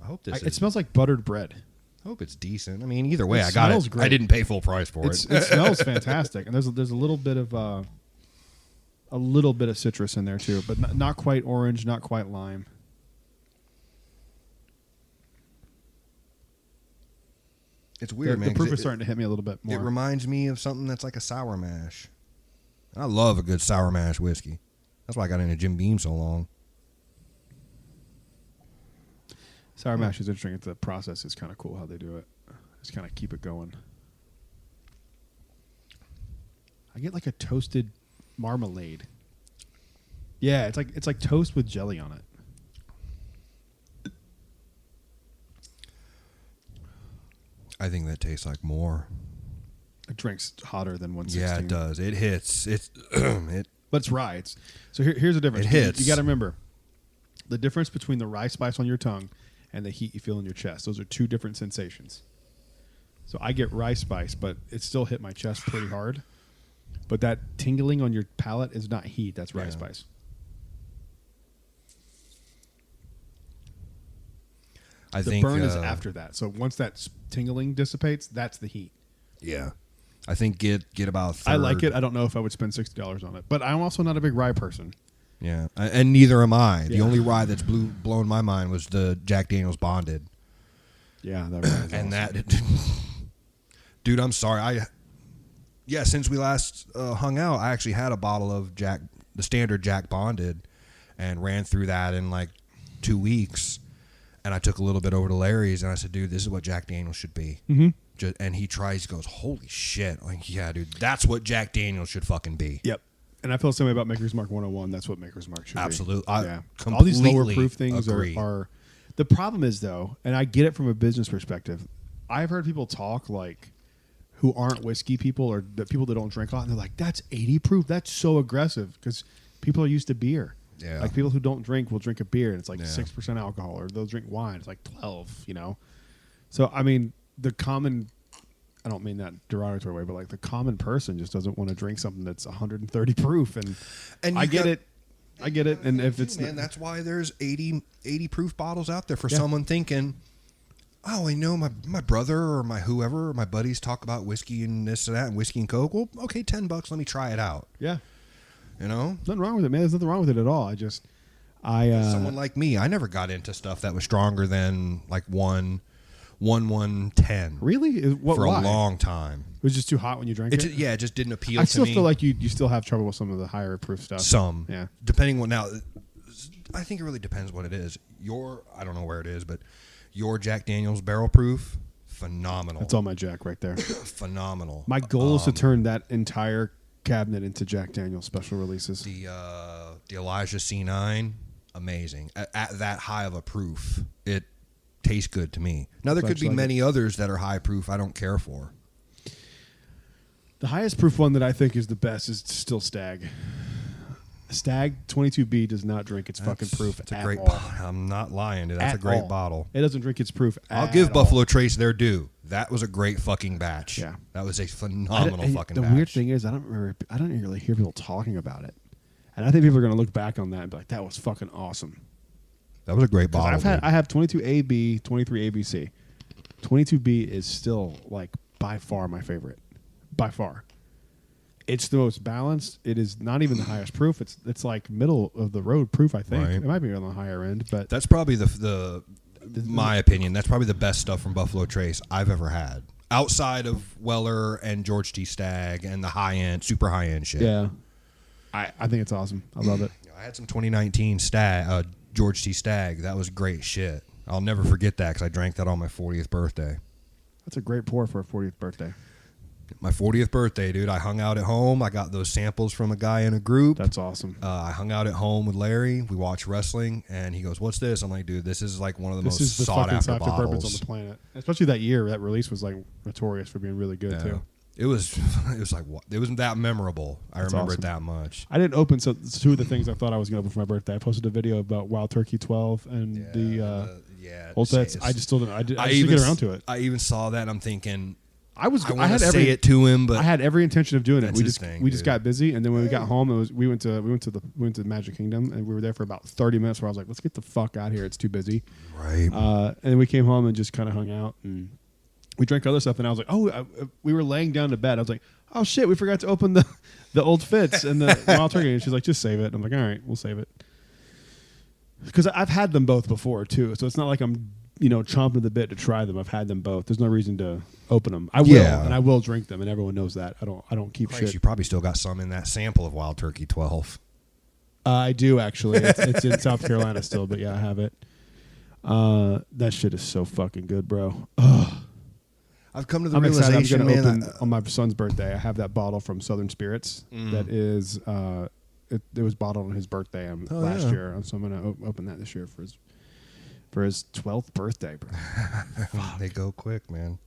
I hope this It smells like buttered bread. I hope it's decent. I mean, either way, It I got smells it. great. I didn't pay full price for it. It smells fantastic, and there's a little bit of citrus in there too, but not quite orange, not quite lime. It's weird, man. The proof is starting to hit me a little bit more. It reminds me of something that's like a sour mash. I love a good sour mash whiskey. That's why I got into Jim Beam so long. Sour mash is interesting. The process is kind of cool how they do it. Just kind of keep it going. I get like a toasted marmalade. Yeah, it's like toast with jelly on it. I think that tastes like more. It drinks hotter than 116. Yeah, it does. It hits. It's it. But it's rye. So here's the difference. It hits. You got to remember the difference between the rye spice on your tongue and the heat you feel in your chest. Those are two different sensations. So I get rye spice, but it still hit my chest pretty hard. But that tingling on your palate is not heat. That's rye spice. I The think burn is after that. So once that tingling dissipates, that's the heat. Yeah, I think get about. A third. I like it. I don't know if I would spend $60 on it, but I'm also not a big rye person. Yeah, and neither am I. The Yeah. only rye that's blown my mind was the Jack Daniel's Bonded. Yeah, that rye is And awesome. that, dude, I'm sorry. Since we last hung out, I actually had a bottle of the standard Jack Bonded, and ran through that in like 2 weeks. And I took a little bit over to Larry's, and I said, dude, this is what Jack Daniel's should be. Mm-hmm. And he goes, holy shit. Like, yeah, dude, that's what Jack Daniel's should fucking be. Yep. And I feel the same way about Maker's Mark 101. That's what Maker's Mark should be. Absolutely. All these lower proof things agree. are. The problem is, though, and I get it from a business perspective, I've heard people talk like who aren't whiskey people or the people that don't drink a lot, and they're like, that's 80 proof. That's so aggressive because people are used to beer. Yeah. Like people who don't drink will drink a beer and it's like Yeah. 6% alcohol, or they'll drink wine. It's like 12, So, I mean, the common, I don't mean that derogatory way, but like the common person just doesn't want to drink something that's 130 proof. And I get it. I get it. And if it's man, that's why there's 80 proof bottles out there for someone thinking, oh, I know my brother or my whoever or my buddies talk about whiskey and this and that and whiskey and Coke. Well, okay, $10. Let me try it out. Yeah. Nothing wrong with it, man. There's nothing wrong with it at all. Someone like me, I never got into stuff that was stronger than like 110. Really? For a long time. It was just too hot when you drank it? It just didn't appeal to me. I still feel like you still have trouble with some of the higher proof stuff. Some. Yeah. Depending what now, I think it really depends what it is. I don't know where it is, but your Jack Daniel's barrel proof, phenomenal. That's all my Jack right there. Phenomenal. My goal is to turn that entire cabinet into Jack Daniel's special releases. The Elijah C9, amazing. At that high of a proof, it tastes good to me. Now, there could be many others that are high proof I don't care for. The highest proof one that I think is the best is still Stag. Stag 22B does not drink its fucking proof It's a at great all. bottle. I'm not lying. That's a great bottle. It doesn't drink its proof I'll at give all. Buffalo Trace their due. That was a great fucking batch. Yeah. That was a phenomenal fucking the batch. The weird thing is I don't really hear people talking about it. And I think people are going to look back on that and be like, that was fucking awesome. That was a great bottle. I have 22AB, 23ABC. 22B is still like by far my favorite. By far. It's the most balanced. It is not even the highest proof. It's like middle of the road proof, I think. Right. It might be on the higher end, but that's probably my opinion. That's probably the best stuff from Buffalo Trace I've ever had. Outside of Weller and George T. Stagg and the high end, super high end shit. yeah. I think it's awesome. I love it. I had some 2019 George T. Stagg. That was great shit. I'll never forget that because I drank that on my 40th birthday. That's a great pour for a 40th birthday. My 40th birthday, dude. I hung out at home. I got those samples from a guy in a group. That's awesome. I hung out at home with Larry. We watched wrestling, and he goes, "What's this?" I'm like, "Dude, this is like one of the most sought after bottles bourbons on the planet." Especially that year, that release was like notorious for being really good too. It was like what? It wasn't that memorable. I remember it that much. I didn't open two of the things I thought I was going to open for my birthday. I posted a video about Wild Turkey 12 and the Old Fits. I just still didn't. I didn't get around to it. I even saw that, and I'm thinking. I had to say it to him, but I had every intention of doing it. We just got busy, and then when we got home, we went to Magic Kingdom, and we were there for about 30 minutes. Where I was like, "Let's get the fuck out of here. It's too busy." Right. And then we came home and just kind of hung out, and we drank other stuff. And I was like, we were laying down to bed. I was like, "Oh shit, we forgot to open the Old Fits and the Wild Turkey." And she's like, "Just save it." I'm like, "All right, we'll save it," because I've had them both before too, so it's not like I'm chomping at the bit to try them. I've had them both. There's no reason to open them. I will, and I will drink them, and everyone knows that. I don't keep shit. You probably still got some in that sample of Wild Turkey 12. I do actually. It's in South Carolina still, but yeah, I have it. That shit is so fucking good, bro. Ugh. I've come to the I'm realization, excited. I'm man. gonna open on my son's birthday. I have that bottle from Southern Spirits that is. It was bottled on his birthday last year, so I'm gonna open that this year for his 12th birthday, bro. They go quick, man.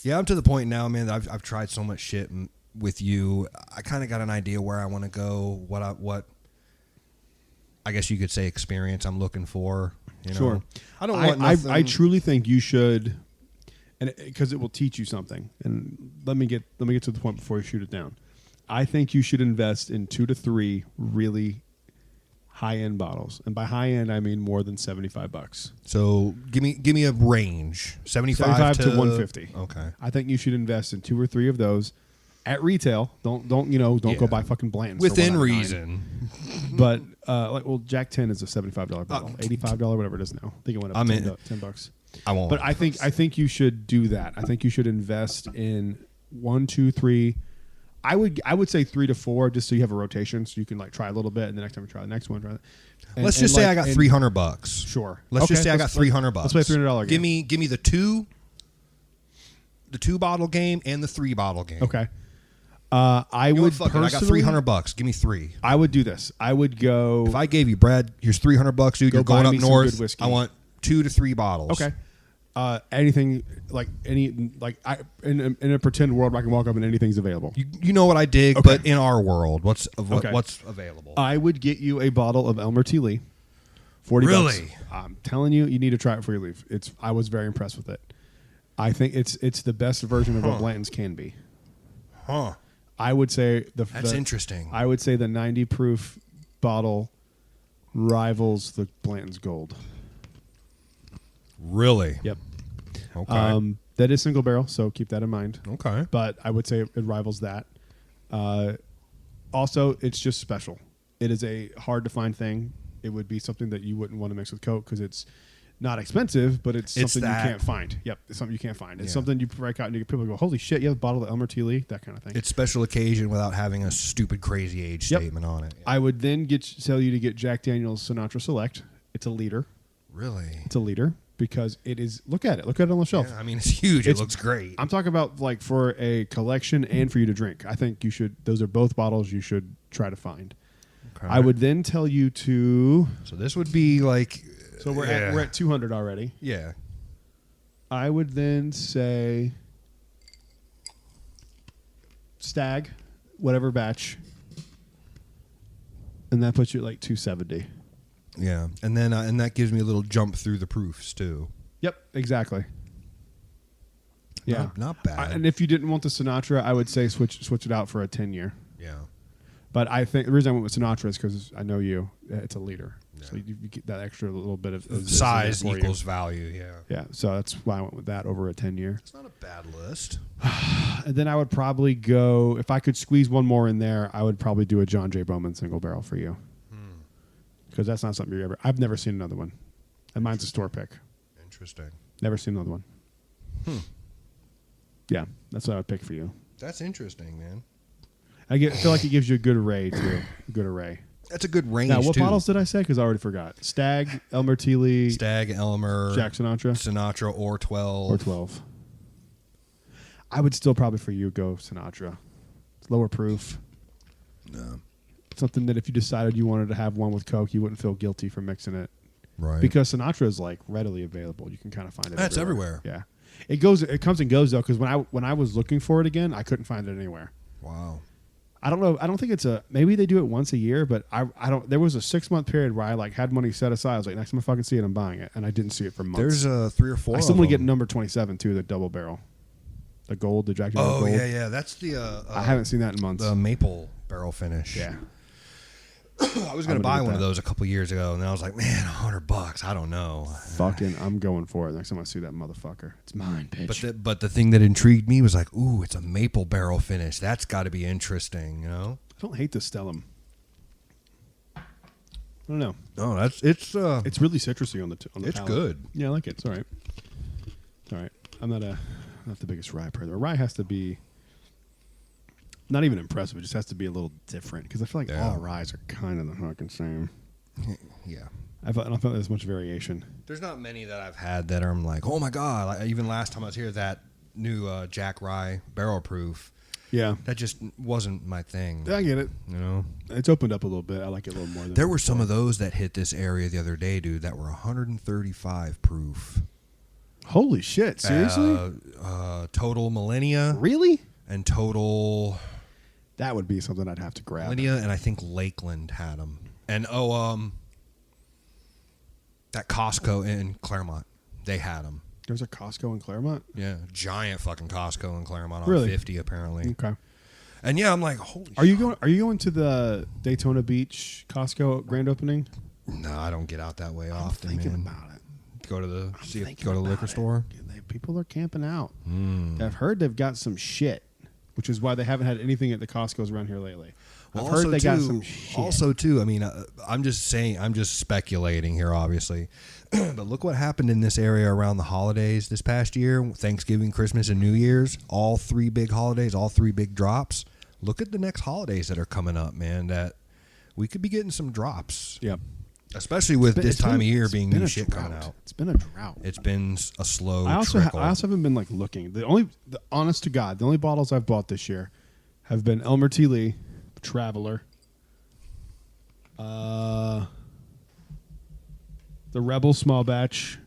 Yeah, I'm to the point now, man, that I've tried so much shit with you. I kind of got an idea where I want to go, what I guess you could say experience I'm looking for. Sure. I don't want nothing. I truly think you should, and because it will teach you something. And let me get to the point before you shoot it down. I think you should invest in 2 to 3 really high-end bottles, and by high-end I mean more than $75. So give me a range. 75 to 150. Okay. I think you should invest in 2 or 3 of those at retail. Don't go buy fucking Blanton's within reason. But Jack 10 is a $75 bottle, $85 whatever it is now. I think it went up $10. I won't. But I think you should do that. I think you should invest in 1, 2, 3. I would say 3 to 4, just so you have a rotation, so you can like try a little bit, and the next time you try the next one. Try that. Let's just say I got $300. Sure. Let's just say I got $300. Let's play $300 game. Give me the two bottle game and the 3 bottle game. Okay. I would personally. I got $300. Give me 3. I would do this. I would go. If I gave you, Brad, here's $300, dude. You're going up north. I want 2 to 3 bottles. Okay. Anything in a pretend world where I can walk up and anything's available. You know what I dig, but in our world, what's available? I would get you a bottle of Elmer T. Lee, $40. Really? I'm telling you, you need to try it before you leave. I was very impressed with it. I think it's the best version of what Blanton's can be. Huh. I would say that's interesting. I would say the 90 proof bottle rivals the Blanton's Gold. Really? Yep. Okay. That is single barrel, so keep that in mind. Okay. But I would say it rivals that. Also, it's just special. It is a hard to find thing. It would be something that you wouldn't want to mix with Coke because it's not expensive, but it's something you can't find. Yep, it's something you can't find. It's something you break out and people go, "Holy shit, you have a bottle of Elmer T. Lee," that kind of thing. It's special occasion without having a stupid crazy age statement on it. Yeah. I would then tell you to get Jack Daniel's Sinatra Select. It's a liter. Really? It's a liter. Because it is, look at it on the shelf. Yeah, I mean, it's huge. It looks great. I'm talking about like for a collection and for you to drink. I think you should, those are both bottles you should try to find. Okay. I would then tell you to. So this would be like. So we're at 200 already. Yeah. I would then say Stag, whatever batch. And that puts you at like 270. Yeah, and then and that gives me a little jump through the proofs too. Yep, exactly. Yeah, not bad. And if you didn't want the Sinatra, I would say switch it out for a 10-year. Yeah, but I think the reason I went with Sinatra is because I know you. It's a liter, so you get that extra little bit of size equals value. Yeah, yeah. So that's why I went with that over a 10-year. It's not a bad list. And then I would probably go, if I could squeeze one more in there, I would probably do a John J. Bowman single barrel for you. Because that's not something I've never seen another one. And mine's a store pick. Interesting. Never seen another one. Yeah, that's what I would pick for you. That's interesting, man. I feel like it gives you a good array, too. A good array. That's a good range, now, what bottles did I say? Because I already forgot. Stag, Elmer T. Lee. Stag, Elmer. Jack Sinatra. Sinatra or 12. Or 12. I would still probably for you go Sinatra. It's lower proof. No. Something that if you decided you wanted to have one with Coke, you wouldn't feel guilty for mixing it. Right. Because Sinatra is like readily available. You can kind of find it. That's everywhere. Yeah. It comes and goes though. Because when I was looking for it again, I couldn't find it anywhere. Wow. I don't know. I don't think it's maybe they do it once a year, but I don't. There was a 6-month period where I like had money set aside. I was like, next time I fucking see it, I'm buying it, and I didn't see it for months. There's 3 or 4. I still want to get number 27 too, the double barrel, the gold, the Jack Daniel's gold. Yeah. That's the. I haven't seen that in months. The maple barrel finish. Yeah. I was going to buy one of those a couple years ago, and then I was like, man, $100. I don't know. Fucking, I'm going for it. Next time I see that motherfucker, it's mine, bitch. But the thing that intrigued me was like, ooh, it's a maple barrel finish. That's got to be interesting, you know? I don't hate the Stellum. I don't know. No, it's really citrusy on the it's palate. good. Yeah, I like it. It's all right. It's all right. I'm not the biggest rye person. A rye has to be not even impressive. It just has to be a little different because I feel like all ryes are kind of the fucking same. Yeah. I don't feel there's much variation. There's not many that I've had that I'm like, oh my God. Like, even last time I was here, that new Jack Rye barrel proof. Yeah. That just wasn't my thing. Yeah, I get it. You know? It's opened up a little bit. I like it a little more. There were some of those that hit this area the other day, dude, that were 135 proof. Holy shit. Seriously? Total Millennia. Really? And Total... That would be something I'd have to grab. Millennia, and I think Lakeland had them. And, that Costco in Claremont, they had them. There's a Costco in Claremont? Yeah, giant fucking Costco in Claremont on Really? 50 apparently. Okay. And yeah, I'm like, holy shit. Are you going to the Daytona Beach Costco grand opening? No, I don't get out that way I'm often, thinking man. about it. Go to the Thinking go to the about liquor it. store. People are camping out. Mm. I've heard they've got some shit, which is why they haven't had anything at the Costco's around here lately. Well, I've heard they got some shit. Also, too, I mean, I'm just speculating here, obviously. But look what happened in this area around the holidays this past year, Thanksgiving, Christmas, and New Year's. All 3 big holidays, all 3 big drops. Look at the next holidays that are coming up, man, that we could be getting some drops. Yep. Especially with this time of year being new shit coming out. It's been a drought. It's been a slow I also trickle. haven't been like looking. The honest to God, the only bottles I've bought this year have been Elmer T. Lee, Traveler, the Rebel Small Batch,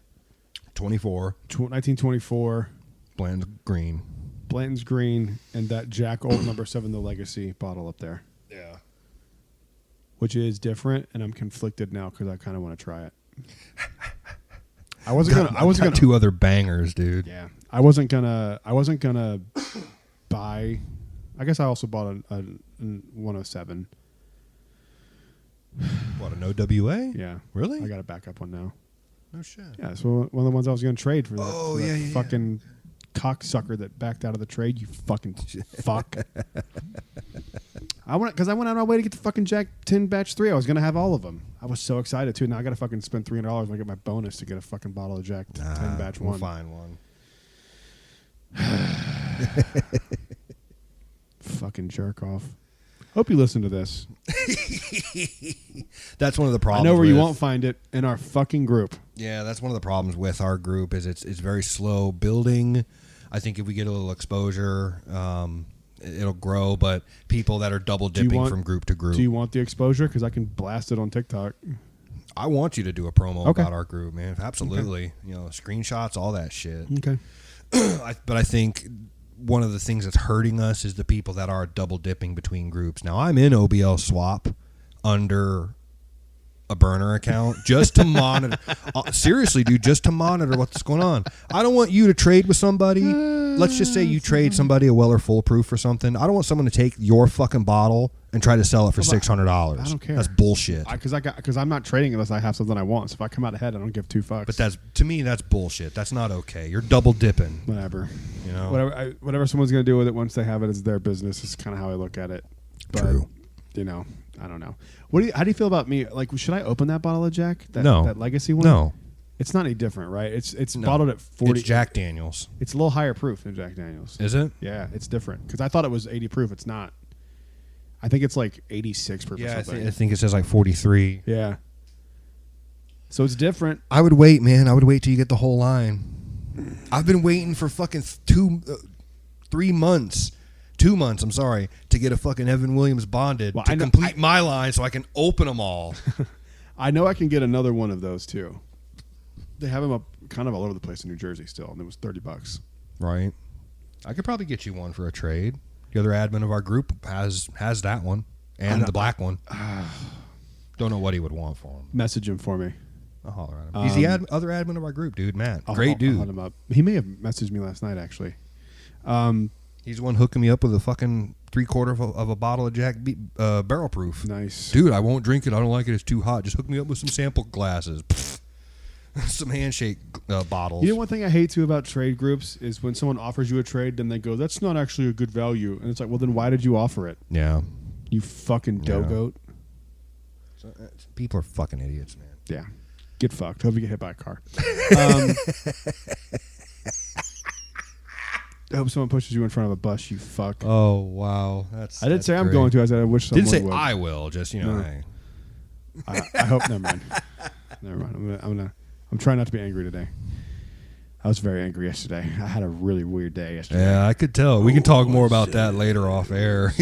1924, Bland's Green, Blanton's Green, and that Jack Old Number 7, the Legacy bottle up there. Yeah. Which is different, and I'm conflicted now because I kind of want to try it. I wasn't gonna 2 other bangers, dude. Yeah, I wasn't gonna buy. I guess I also bought a 107. What, an OWA? Yeah, Really? I got a backup one now. No shit. Yeah, so one of the ones I was gonna trade for that. Oh, for that yeah. fucking cocksucker that backed out of the trade. You fucking fuck. I went out of my way to get the fucking Jack 10 Batch 3. I was gonna have all of them. I was so excited too. Now I gotta fucking spend $300 when I get my bonus to get a fucking bottle of Jack 10 Batch 1. We'll find one. Fucking jerk off. Hope you listen to this. That's one of the problems. I know where you won't find it in our fucking group. Yeah, that's one of the problems with our group is it's very slow building. I think if we get a little exposure, it'll grow. But people that are double dipping from group to group. Do you want the exposure? Because I can blast it on TikTok. I want you to do a promo Okay. about our group, man. Absolutely. Okay. You know, screenshots, all that shit. Okay. But I think one of the things that's hurting us is the people that are double dipping between groups. Now, I'm in OBL Swap under a burner account just to monitor. Seriously, dude, just to monitor what's going on. I don't want you to trade with somebody. Let's just say you trade somebody a Weller Full Proof or something. I don't want someone to take your fucking bottle and try to sell it for $600. I don't care. That's bullshit. Because I'm not trading unless I have something I want. So if I come out ahead, I don't give 2 fucks. But to me, that's bullshit. That's not okay. You're double dipping. Whatever. You know, whatever someone's gonna do with it once they have it is their business. Is kind of how I look at it. But, True. You know, I don't know. How do you feel about me? Like, should I open that bottle of Jack? No. That Legacy one. No. It's not any different, right? It's No. bottled at 40. It's Jack Daniels. It's a little higher proof than Jack Daniels. Is it? Yeah, it's different. Because I thought it was 80 proof. It's not. I think it's like 86 proof Yeah, or something. I think it says like 43. Yeah. So it's different. I would wait, man. I would wait till you get the whole line. I've been waiting for fucking 2 months, I'm sorry, to get a fucking Evan Williams bonded Well, to complete my line so I can open them all. I know I can get another one of those too. They have them up kind of all over the place in New Jersey still, and it was $30. Right. I could probably get you one for a trade. The other admin of our group has that one and the black one. Don't know what he would want for him. Message him for me. I'll holler at him. He's the other admin of our group, dude. Matt, great I'll dude. hunt him up. He may have messaged me last night actually. He's the one hooking me up with a fucking 3/4 of a bottle of Jack Barrel Proof. Nice, dude. I won't drink it. I don't like it. It's too hot. Just hook me up with some sample glasses. Some handshake bottles. You know, one thing I hate too about trade groups is when someone offers you a trade, then they go, "That's not actually a good value," and it's like, well, then why did you offer it? Yeah, you fucking dough goat. So, people are fucking idiots, man. Yeah, get fucked. Hope you get hit by a car. I hope someone pushes you in front of a bus. You fuck. Oh wow, I didn't say I'm going to. I said I wish someone didn't say would. I will. Just No. I hope. Never mind. Never mind. I'm trying not to be angry today. I was very angry yesterday. I had a really weird day yesterday. Yeah, I could tell. We can talk more about that later off air. I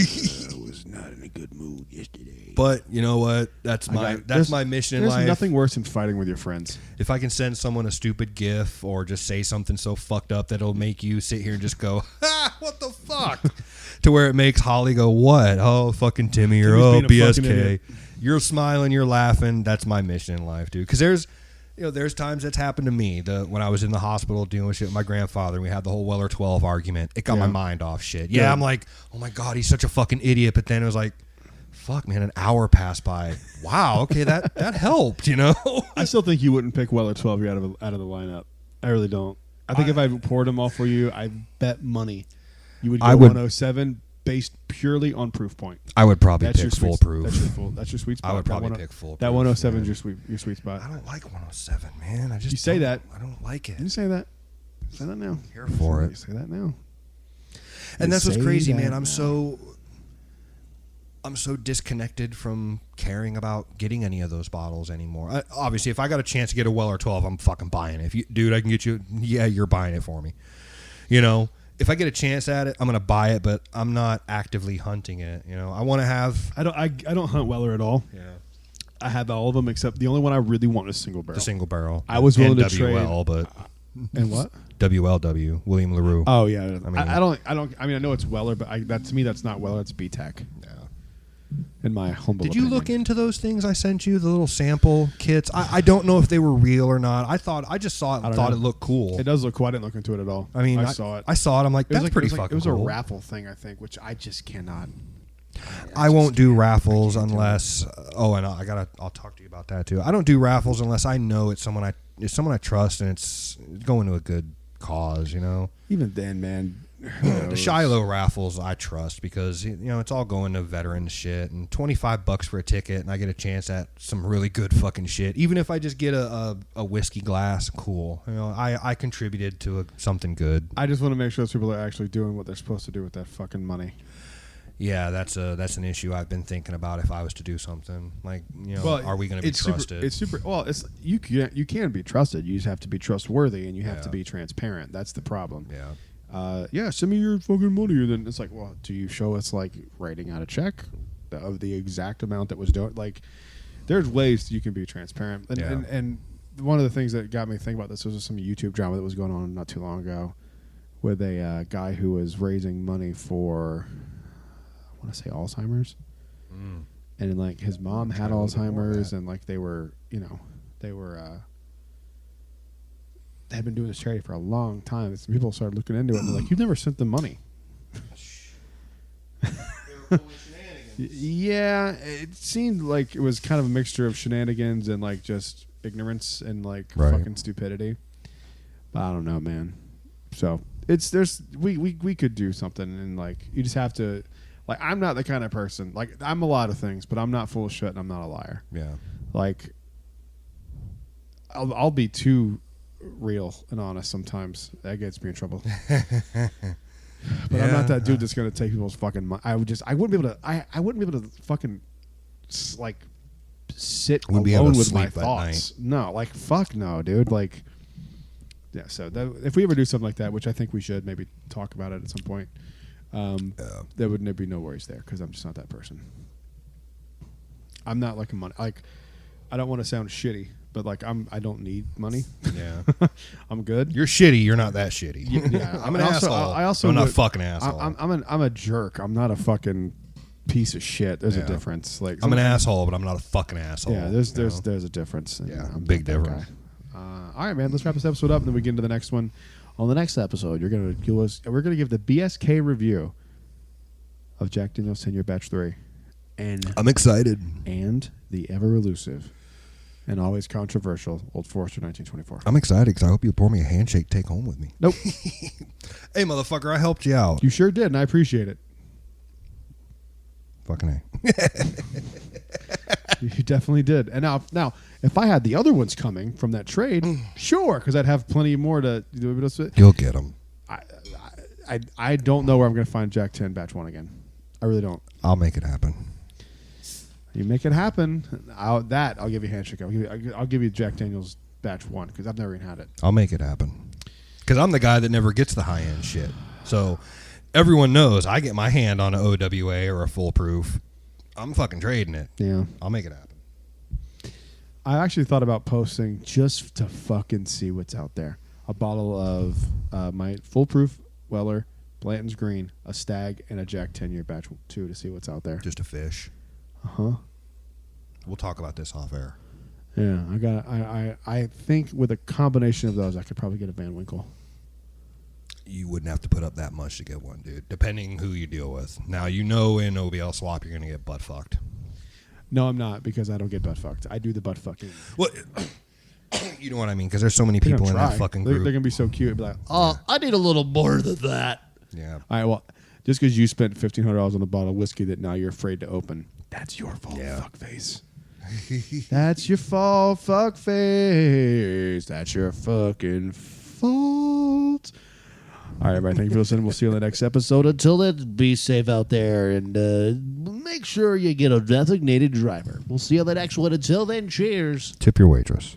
was not in a good mood yesterday. But you know what? That's my mission in life. There's nothing worse than fighting with your friends. If I can send someone a stupid GIF or just say something so fucked up that'll make you sit here and just go, "Ha, what the fuck?" to where it makes Holly go, "What? Oh, fucking Timmy, or oh, BSK." You're smiling, you're laughing. That's my mission in life, dude. Because there's times that's happened to me. When I was in the hospital dealing with shit with my grandfather, and we had the whole Weller 12 argument. It got my mind off shit. Yeah, I'm like, oh my God, he's such a fucking idiot. But then it was like, fuck, man, an hour passed by. Wow, okay, that helped, you know? I still think you wouldn't pick Weller 12 out of the lineup. I really don't. I think if I poured them all for you, I bet money you would go 107 based purely on proof point. I would probably pick full proof. That's your sweet spot. I would probably pick full proof. That 107 is your sweet spot. I don't like 107, man. You say that. I don't like it. You say that. Say that now. I'm here for it. You say that now. And that's what's crazy, man. I'm so disconnected from caring about getting any of those bottles anymore. Obviously, if I got a chance to get a Weller 12, I'm fucking buying it. Dude, I can get you. Yeah, you're buying it for me. You know, if I get a chance at it, I'm gonna buy it, but I'm not actively hunting it. You know, I want to have. I don't hunt Weller at all. Yeah. I have all of them except the only one I really want is single barrel. The single barrel. I was willing to WL, trade. but And what? WLW, William LaRue. Oh yeah. I know it's Weller, but to me that's not Weller. It's B-Tech. Yeah. In my humble Did you opinion. look into those things I sent you, the little sample kits? I don't know if they were real or not. I just saw it and thought it looked cool. It does look cool. I didn't look into it at all. I mean, I saw it. I saw it. I'm like, that's pretty fucking cool. It was a raffle thing, I think, which I just cannot. I won't do raffles unless. And I'll talk to you about that too. I don't do raffles unless I know it's someone I trust and it's going to a good cause. You know. Even then, man. The Shiloh raffles I trust because it's all going to veteran shit, and $25 for a ticket and I get a chance at some really good fucking shit. Even if I just get a whiskey glass, cool. I contributed to something good. I just want to make sure those people are actually doing what they're supposed to do with that fucking money. Yeah, that's an issue I've been thinking about. If I was to do something like, are we going to be trusted? It's super. Well, you can be trusted. You just have to be trustworthy and you have to be transparent. That's the problem. Yeah. Send me your fucking money. And then it's like, well, do you show us like writing out a check of the exact amount that was due? Like, there's ways you can be transparent. And one of the things that got me thinking about this was some YouTube drama that was going on not too long ago with a guy who was raising money for, I want to say Alzheimer's. And then, like, his mom had Alzheimer's and like they had been doing this charity for a long time. Some people started looking into it and they're like, you've never sent them money. Yeah, it seemed like it was kind of a mixture of shenanigans and like just ignorance and like fucking stupidity. But I don't know, man. So we could do something and like you just have to, like, I'm not the kind of person, like, I'm a lot of things, but I'm not full of shit and I'm not a liar. Yeah. Like, I'll be too real and honest sometimes. That gets me in trouble. But I'm not that dude that's gonna take people's fucking money. I wouldn't be able to fucking like sit alone with my thoughts. No, like fuck no, dude. Like Yeah, so if we ever do something like that, which I think we should maybe talk about it at some point, there would be no worries there because I'm just not that person. I'm not like a money. Like, I don't want to sound shitty, but like I don't need money. Yeah, I'm good. you're shitty. You're not that shitty. Yeah, I'm an asshole. I'm not a fucking asshole. I'm a jerk. I'm not a fucking piece of shit. There's a difference. Like I'm an asshole, but I'm not a fucking asshole. Yeah, there's a difference. Yeah, I'm big difference. All right, man. Let's wrap this episode up, and then we get into the next one. On the next episode, we're gonna give the BSK review of Jack Daniel's 10-year batch 3, and I'm excited. And the ever elusive and always controversial Old Forester 1924. I'm excited because I hope you pour me a handshake, take home with me. Nope. Hey, motherfucker, I helped you out. You sure did, and I appreciate it. Fucking A. You definitely did. And now, if I had the other ones coming from that trade, sure, because I'd have plenty more to do. You'll get them. I don't know where I'm going to find Jack 10 batch 1 again. I really don't. I'll make it happen. You make it happen. I'll give you a handshake. I'll give you Jack Daniel's batch 1 because I've never even had it. I'll make it happen. Because I'm the guy that never gets the high end shit. So everyone knows I get my hand on an OWA or a full proof. I'm fucking trading it. Yeah. I'll make it happen. I actually thought about posting just to fucking see what's out there. A bottle of my foolproof Weller, Blanton's Green, a Stag, and a Jack 10-year batch 2 to see what's out there. Just a fish. Uh-huh. We'll talk about this off air. Yeah, I think with a combination of those, I could probably get a Van Winkle. You wouldn't have to put up that much to get one, dude, depending who you deal with. Now, in OBL swap, you're going to get butt fucked. No, I'm not, because I don't get butt fucked. I do the butt fucking. Well, you know what I mean, because there's so many people in that fucking group. They're going to be so cute. Be like, oh, I need a little more than that. Yeah. All right, well, just because you spent $1,500 on a bottle of whiskey that now you're afraid to open, that's your fault, fuckface. That's your fault, fuckface. That's your fucking fault. All right, everybody. Thank you for listening. We'll see you on the next episode. Until then, be safe out there and make sure you get a designated driver. We'll see you on the next one. Until then, cheers. Tip your waitress.